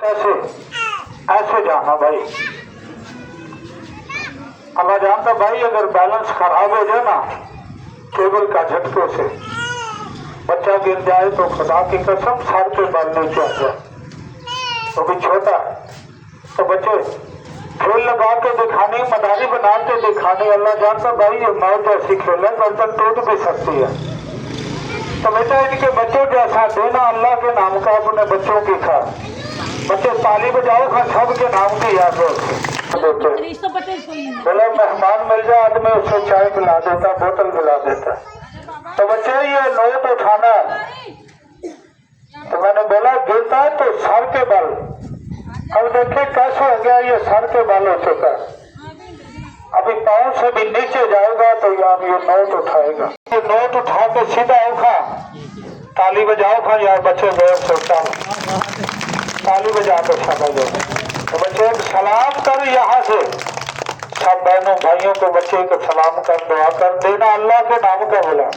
ऐसे ऐसे जाना भाई। अब जानता भाई अगर बैलेंस खराब हो जाए ना केबल का झटके से बच्चा गिर जाए तो खुदा की कसम सर के बल नीचे आ जाए, वो भी छोटा है। तो बच्चे खेल लगा के दिखाने, मदारी बना के दिखाने, अल्लाह जानता भाई ये मौत ऐसी खेल है गर्दन टूट भी सकती है। तो बेटा इनके बच्चों जैसा देना अल्लाह के नाम का अपने बच्चों की खा। बच्चे ताली बजाओ खा सब के नाम की याद बोला मेहमान मिल जाए आदमी उससे चाय पिला देता, बोतल पिला देता। तो बच्चे ये नोट उठाना है। तो मैंने बोला गिरता है तो सर के बल। अब देखिए कैसे हो गया, ये सर के बल हो चुका है। अभी पाँव से भी नीचे जाएगा तो यार ये नोट उठाएगा। ये नोट उठा के सीधा उठा, ताली बजाओ खा यार बच्चे गौर सोचता ताली बजा के समझ। तो बच्चे सलाम कर यहाँ से सब बहनों भाइयों को बच्चे को सलाम कर दुआ कर देना अल्लाह के नाम का बोला।